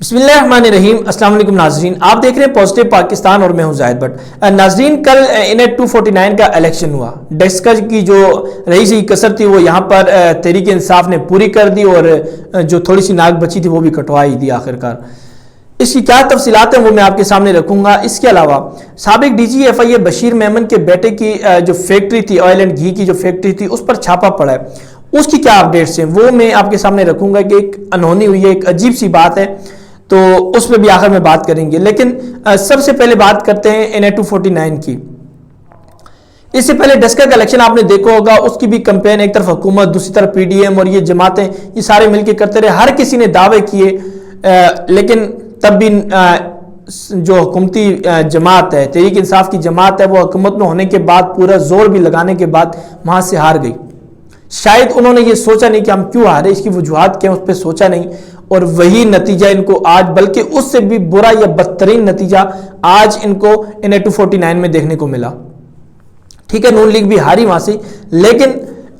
بسم اللہ الرحمن الرحیم۔ السلام علیکم ناظرین، آپ دیکھ رہے ہیں پازیٹیو پاکستان اور میں ہوں زاہد بٹ۔ ناظرین، کل انیٹ 249 کا الیکشن ہوا۔ ڈیسکا کی جو رہی سی کسر تھی وہ یہاں پر تحریک انصاف نے پوری کر دی اور جو تھوڑی سی ناک بچی تھی وہ بھی کٹوا ہی دی آخرکار۔ اس کی کیا تفصیلات ہیں وہ میں آپ کے سامنے رکھوں گا۔ اس کے علاوہ سابق ڈی جی ایف آئی اے بشیر میمن کے بیٹے کی جو فیکٹری تھی، آئل اینڈ گھی کی جو فیکٹری تھی، اس پر چھاپا پڑا ہے۔ اس کی کیا اپڈیٹس ہیں وہ میں آپ کے سامنے رکھوں گا کہ ایک انہونی ہوئی ہے، ایک عجیب سی بات ہے، تو اس پہ بھی آخر میں بات کریں گے۔ لیکن سب سے پہلے بات کرتے ہیں NA 249 کی۔ اس سے پہلے ڈسکا کا الیکشن آپ نے دیکھا ہوگا، اس کی بھی کمپین ایک طرف حکومت، دوسری طرف پی ڈی ایم اور یہ جماعتیں، یہ سارے مل کے کرتے رہے۔ ہر کسی نے دعوے کیے، لیکن تب بھی جو حکومتی جماعت ہے، تحریک انصاف کی جماعت ہے، وہ حکومت میں ہونے کے بعد پورا زور بھی لگانے کے بعد وہاں سے ہار گئی۔ شاید انہوں نے یہ سوچا نہیں کہ ہم کیوں ہارے، اس کی وجوہات کیا ہیں، اس پہ سوچا نہیں، اور وہی نتیجہ ان کو آج، بلکہ اس سے بھی برا یا بدترین نتیجہ آج ان کو NA 249 میں دیکھنے کو ملا۔ ٹھیک ہے، نون لیگ بھی ہاری وہاں سے، لیکن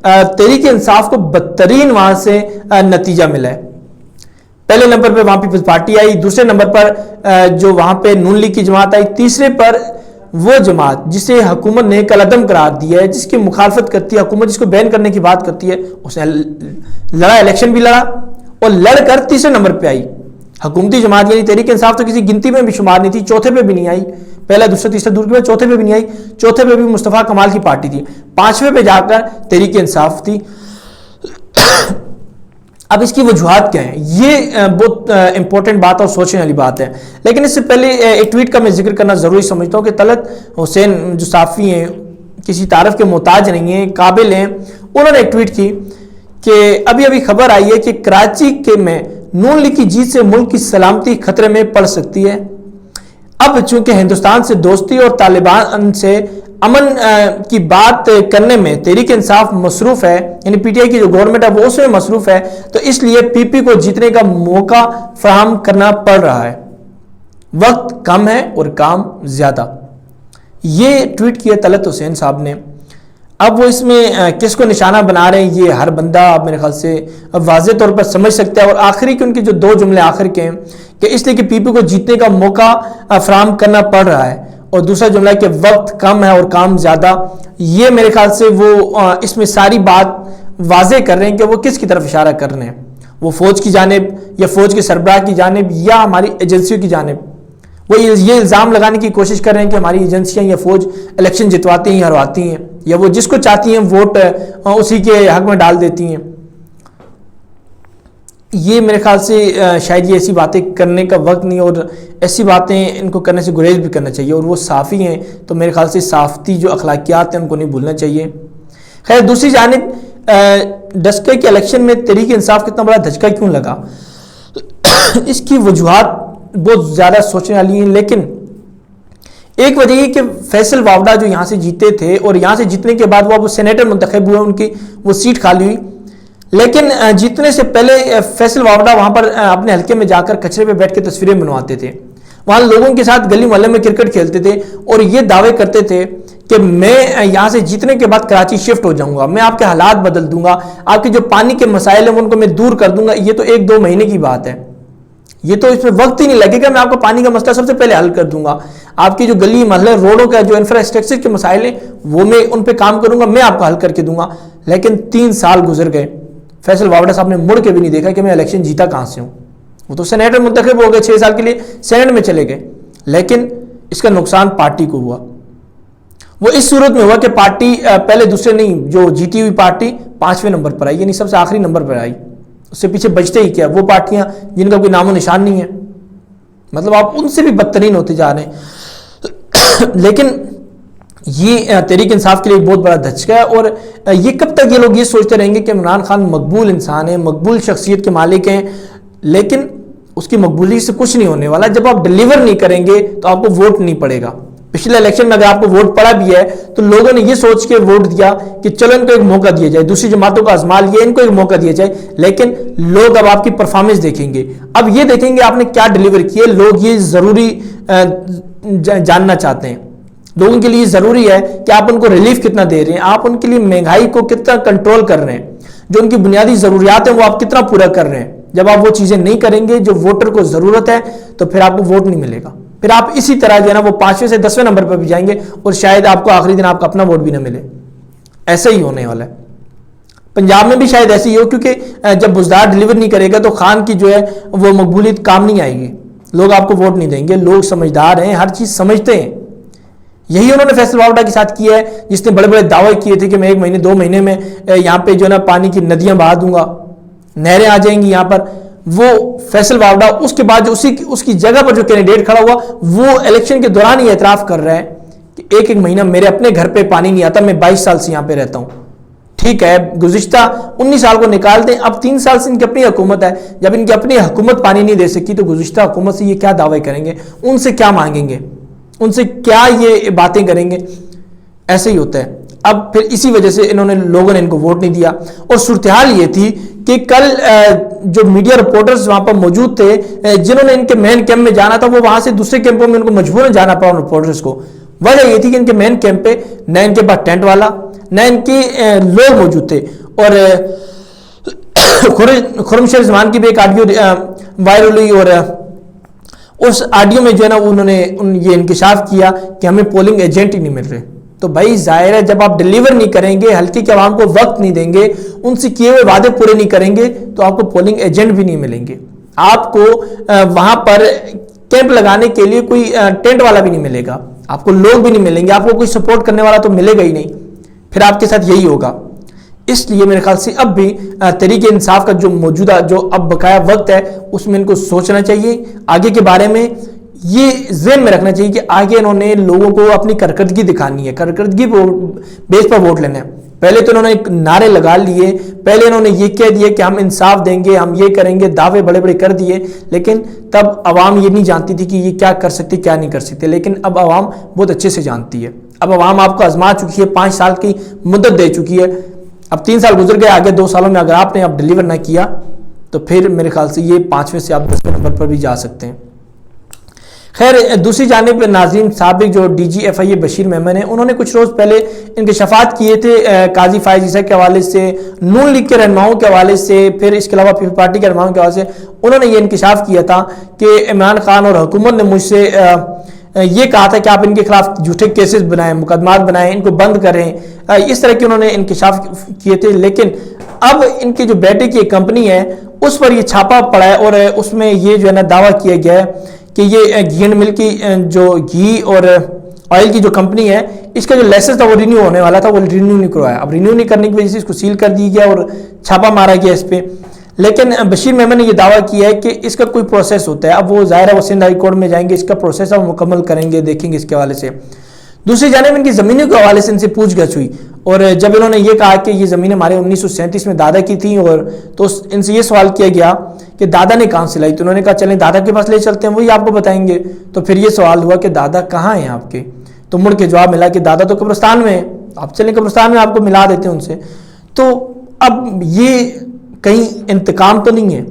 تحریک انصاف کو بدترین وہاں سے نتیجہ ملا ہے۔ پہلے نمبر پہ وہاں پیپلز پارٹی آئی، دوسرے نمبر پر جو وہاں پہ نون لیگ کی جماعت آئی، تیسرے پر وہ جماعت جسے حکومت نے کالعدم قرار دیا ہے، جس کی مخالفت کرتی ہے حکومت، جس کو بین کرنے کی بات کرتی ہے، اس نے لڑا، الیکشن بھی لڑا اور لڑ کر تیسرے نمبر پہ آئی۔ حکومتی جماعت یعنی تحریک انصاف تو کسی گنتی میں بھی شمار نہیں تھی، چوتھے پہ بھی نہیں آئی، پہلا دوسرا تیسرا دور کے بعد چوتھے پہ بھی نہیں آئی، چوتھے پہ بھی مصطفیٰ کمال کی پارٹی تھی، پانچویں پہ جا کر تحریک انصاف تھی۔ اب اس کی وجوہات کیا ہیں، یہ بہت امپورٹنٹ بات اور سوچنے والی بات ہے۔ لیکن اس سے پہلے ایک ٹویٹ کا میں ذکر کرنا ضروری سمجھتا ہوں کہ طلعت حسین جو صحافی ہیں، کسی تعارف کے محتاج نہیں ہیں، قابل ہیں، انہوں نے ایک ٹویٹ کی کہ ابھی خبر آئی ہے کہ کراچی کے میں نون لیگ کی جیت سے ملک کی سلامتی خطرے میں پڑ سکتی ہے۔ اب چونکہ ہندوستان سے دوستی اور طالبان سے امن کی بات کرنے میں تحریک انصاف مصروف ہے، یعنی پی ٹی آئی کی جو گورنمنٹ ہے وہ اس میں مصروف ہے، تو اس لیے پی پی کو جیتنے کا موقع فراہم کرنا پڑ رہا ہے۔ وقت کم ہے اور کام زیادہ۔ یہ ٹویٹ کیا طلعت حسین صاحب نے۔ اب وہ اس میں کس کو نشانہ بنا رہے ہیں، یہ ہر بندہ میرے خیال سے واضح طور پر سمجھ سکتا ہے۔ اور آخری کے ان کے جو دو جملے آخر کے ہیں کہ اس لیے کہ پی پی کو جیتنے کا موقع فراہم کرنا پڑ رہا ہے، اور دوسرا جملہ کہ وقت کم ہے اور کام زیادہ، یہ میرے خیال سے وہ اس میں ساری بات واضح کر رہے ہیں کہ وہ کس کی طرف اشارہ کر رہے ہیں، وہ فوج کی جانب یا فوج کے سربراہ کی جانب یا ہماری ایجنسیوں کی جانب۔ وہ یہ الزام لگانے کی کوشش کر رہے ہیں کہ ہماری ایجنسیاں یا فوج الیکشن جتواتی ہیں یا ہرواتی ہیں، یا وہ جس کو چاہتی ہیں ووٹ اسی کے حق میں ڈال دیتی ہیں۔ یہ میرے خیال سے شاید یہ ایسی باتیں کرنے کا وقت نہیں، اور ایسی باتیں ان کو کرنے سے گریز بھی کرنا چاہیے، اور وہ صحافی ہیں تو میرے خیال سے صحافتی جو اخلاقیات ہیں ان کو نہیں بھولنا چاہیے۔ خیر، دوسری جانب ڈسکے کے الیکشن میں تحریک انصاف کتنا بڑا دھچکا کیوں لگا، اس کی وجوہات بہت زیادہ سوچنے والی ہیں۔ لیکن ایک وجہ یہ کہ فیصل واوڈا جو یہاں سے جیتے تھے، اور یہاں سے جیتنے کے بعد وہ اب سینیٹر منتخب ہوئے، ان کی وہ سیٹ خالی ہوئی، لیکن جیتنے سے پہلے فیصل واوڈا وہاں پر اپنے حلقے میں جا کر کچرے پہ بیٹھ کے تصویریں بنواتے تھے، وہاں لوگوں کے ساتھ گلی محلے میں کرکٹ کھیلتے تھے، اور یہ دعوے کرتے تھے کہ میں یہاں سے جیتنے کے بعد کراچی شفٹ ہو جاؤں گا، میں آپ کے حالات بدل دوں گا، آپ کے جو پانی کے مسائل ہیں ان کو میں دور کر دوں گا۔ یہ تو 1-2 مہینے کی بات ہے، یہ تو اس میں وقت ہی نہیں لگے گا، میں آپ کو پانی کا مسئلہ سب سے پہلے حل کر دوں گا، آپ کی جو گلی محلے روڈوں کا جو انفراسٹرکچر کے مسائل ہیں وہ میں ان پہ کام کروں گا، میں آپ کو حل کر کے دوں گا۔ لیکن 3 سال گزر گئے، فیصل واوڈا صاحب نے مڑ کے بھی نہیں دیکھا کہ میں الیکشن جیتا کہاں سے ہوں۔ وہ تو سینیٹر منتخب ہو گئے، 6 سال کے لیے سینیٹ میں چلے گئے، لیکن اس کا نقصان پارٹی کو ہوا۔ وہ اس صورت میں ہوا کہ پارٹی پہلے دوسرے نہیں، جو جیتی ہوئی پارٹی 5ویں نمبر پر آئی، یعنی سب سے آخری نمبر پر آئی، اس سے پیچھے بچتے ہی کیا وہ پارٹیاں جن کا کوئی نام و نشان نہیں ہے، مطلب آپ ان سے بھی بدترین ہوتے جا رہے ہیں۔ لیکن یہ تحریک انصاف کے لیے بہت بڑا دھچکا ہے، اور یہ کب تک یہ لوگ یہ سوچتے رہیں گے کہ عمران خان مقبول انسان ہے، مقبول شخصیت کے مالک ہیں، لیکن اس کی مقبولیت سے کچھ نہیں ہونے والا۔ جب آپ ڈیلیور نہیں کریں گے تو آپ کو ووٹ نہیں پڑے گا۔ پچھلے الیکشن میں اگر آپ کو ووٹ پڑا بھی ہے تو لوگوں نے یہ سوچ کے ووٹ دیا کہ چلو ان کو ایک موقع دیا جائے، دوسری جماعتوں کا آزما لیا، ان کو ایک موقع دیا جائے، لیکن لوگ اب آپ کی پرفارمنس دیکھیں گے، اب یہ دیکھیں گے آپ نے کیا ڈیلیور کیے۔ لوگ یہ ضروری جاننا چاہتے ہیں، لوگوں کے لیے ضروری ہے کہ آپ ان کو ریلیف کتنا دے رہے ہیں، آپ ان کے لیے مہنگائی کو کتنا کنٹرول کر رہے ہیں، جو ان کی بنیادی ضروریات ہیں وہ آپ کتنا پورا کر رہے ہیں۔ جب آپ وہ چیزیں نہیں کریں گے جو ووٹر کو ضرورت ہے تو پھر آپ کو ووٹ نہیں ملے گا، پھر آپ اسی طرح جو ہے نا وہ 5ویں سے 10ویں نمبر پر بھی جائیں گے اور شاید آپ کو آخری دن آپ کا اپنا ووٹ بھی نہ ملے. ایسا ہی ہونے والا ہے. پنجاب میں بھی شاید ایسے ہی ہو، کیونکہ جب بزدار ڈیلیور نہیں کرے گا تو خان کی جو ہے وہ مقبولیت کام نہیں آئے گی، لوگ آپ کو ووٹ نہیں دیں گے. لوگ سمجھدار ہیں، ہر چیز سمجھتے ہیں. یہی انہوں نے فیصل واوڈا کے ساتھ کیا ہے، جس نے بڑے بڑے دعوے کیے تھے کہ میں 1 مہینے 2 مہینے میں یہاں پہ جو ہے نا پانی کی ندیاں بہا دوں گا، نہریں آ جائیں گی یہاں پر. وہ فیصل واوڈا اس کے بعد جو اس کی جگہ پر جو کینڈیڈیٹ کھڑا ہوا وہ الیکشن کے دوران ہی اعتراف کر رہا ہے کہ 1 مہینہ میرے اپنے گھر پہ پانی نہیں آتا، میں 22 سال سے یہاں پہ رہتا ہوں. ٹھیک ہے، گزشتہ 19 سال کو نکال دیں، اب 3 سال سے ان کی اپنی حکومت ہے. جب ان کی اپنی حکومت پانی نہیں دے سکی تو گزشتہ حکومت سے یہ کیا دعوے کریں گے، ان سے کیا مانگیں گے، ان سے کیا یہ باتیں کریں گے. ایسے ہی ہوتا ہے. اب پھر اسی وجہ سے لوگوں نے ان کو ووٹ نہیں دیا. اور صورتحال یہ تھی کہ کل جو میڈیا رپورٹرز وہاں پر موجود تھے جنہوں نے ان کے مین کیمپ میں جانا تھا، وہ وہاں سے دوسرے کیمپوں میں ان کو مجبوراً جانا پڑا. ان رپورٹرز کو وجہ یہ تھی کہ ان کے مین کیمپ پہ نہ ان کے پاس ٹینٹ والا نہ ان کے لوگ موجود تھے. اور خرم شیخ زمان کی بھی ایک آڈیو وائرل ہوئی اور اس آڈیو میں جو ہے نا انہوں نے یہ انکشاف کیا کہ ہمیں پولنگ ایجنٹ ہی نہیں مل رہے. تو بھائی ظاہر ہے جب آپ ڈیلیور نہیں کریں گے، حلقے کے عوام کو وقت نہیں دیں گے، ان سے کیے ہوئے وعدے پورے نہیں کریں گے تو آپ کو پولنگ ایجنٹ بھی نہیں ملیں گے. آپ کو وہاں پر کیمپ لگانے کے لیے کوئی ٹینٹ والا بھی نہیں ملے گا، آپ کو لوگ بھی نہیں ملیں گے، آپ کو کوئی سپورٹ کرنے والا تو ملے گا ہی نہیں. پھر آپ کے ساتھ یہی ہوگا. اس لیے میرے خیال سے اب بھی تحریک انصاف کا جو موجودہ جو اب بقایا وقت ہے اس میں ان کو سوچنا چاہیے. آگے کے بارے میں یہ ذہن میں رکھنا چاہیے کہ آگے انہوں نے لوگوں کو اپنی کارکردگی دکھانی ہے، کارکردگی بیس پر ووٹ لینا ہے. پہلے تو انہوں نے نعرے لگا لیے، پہلے انہوں نے یہ کہہ دیا کہ ہم انصاف دیں گے، ہم یہ کریں گے، دعوے بڑے بڑے کر دیے، لیکن تب عوام یہ نہیں جانتی تھی کہ یہ کیا کر سکتے کیا نہیں کر سکتے. لیکن اب عوام بہت اچھے سے جانتی ہے. اب عوام آپ کو آزما چکی ہے، 5 سال کی مدت دے چکی ہے. اب 3 سال گزر گئے، آگے 2 سالوں میں اگر آپ نے اب ڈیلیور نہ کیا تو پھر میرے خیال سے یہ 5ویں سے آپ 10ویں نمبر پر بھی جا سکتے ہیں. خیر، دوسری جانب ناظرین، سابق جو ڈی جی ایف آئی اے بشیر میمن ہیں، انہوں نے کچھ روز پہلے انکشافات کیے تھے قاضی فائز عیسیٰ کے حوالے سے، نون لیگ کے رہنماؤں کے حوالے سے، پھر اس کے علاوہ پیپلز پارٹی کے رہنماؤں کے حوالے سے. انہوں نے یہ انکشاف کیا تھا کہ عمران خان اور حکومت نے مجھ سے یہ کہا تھا کہ آپ ان کے خلاف جھوٹے کیسز بنائیں، مقدمات بنائیں، ان کو بند کریں. اس طرح کے انہوں نے انکشاف کیے تھے. لیکن اب ان کے جو بیٹے کی ایک کمپنی ہے اس پر یہ چھاپا پڑا ہے اور اس میں یہ جو ہے نا دعویٰ کیا گیا ہے کہ یہ گھی اینڈ ملک کی جو گھی اور آئل کی جو کمپنی ہے اس کا جو لائسنس تھا وہ رینیو ہونے والا تھا، وہ رینیو نہیں کروایا. اب رینیو نہیں کرنے کی وجہ سے اس کو سیل کر دی گیا اور چھاپا مارا گیا اس پہ. لیکن بشیر میمن نے یہ دعویٰ کیا ہے کہ اس کا کوئی پروسیس ہوتا ہے. اب وہ ظاہر ہے وہ سندھ ہائی کورٹ میں جائیں گے، اس کا پروسیس اب مکمل کریں گے، دیکھیں گے اس کے حوالے سے. دوسری جانب ان کی زمینوں کے حوالے سے ان سے پوچھ گچھ ہوئی اور جب انہوں نے یہ کہا کہ یہ زمینیں ہمارے 1937 میں دادا کی تھیں اور تو ان سے یہ سوال کیا گیا کہ دادا نے کہاں سے لائی، تو انہوں نے کہا چلیں دادا کے پاس لے چلتے ہیں، وہی آپ کو بتائیں گے. تو پھر یہ سوال ہوا کہ دادا کہاں ہیں آپ کے، تو مڑ کے جواب ملا کہ دادا تو قبرستان میں ہیں، آپ چلیں قبرستان میں آپ کو ملا دیتے ہیں ان سے. تو اب یہ کہیں انتقام تو نہیں ہے؟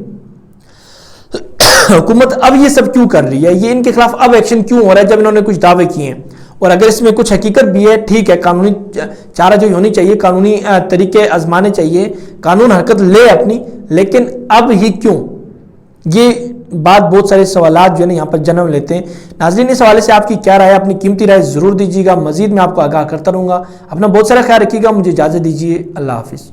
حکومت اب یہ سب کیوں کر رہی ہے، یہ ان کے خلاف اب ایکشن کیوں ہو رہا ہے جب انہوں نے کچھ دعوے کیے ہیں؟ اور اگر اس میں کچھ حقیقت بھی ہے ٹھیک ہے، قانونی چارہ جو ہونی چاہیے، قانونی طریقے آزمانے چاہیے، قانون حرکت لے اپنی، لیکن اب ہی کیوں؟ یہ بات بہت سارے سوالات جو ہے نا یہاں پر جنم لیتے ہیں. ناظرین، اس حوالے سے آپ کی کیا رائے، اپنی قیمتی رائے ضرور دیجیے گا. مزید میں آپ کو آگاہ کرتا رہوں گا. اپنا بہت سارا خیال رکھیے گا. مجھے اجازت دیجیے. اللہ حافظ.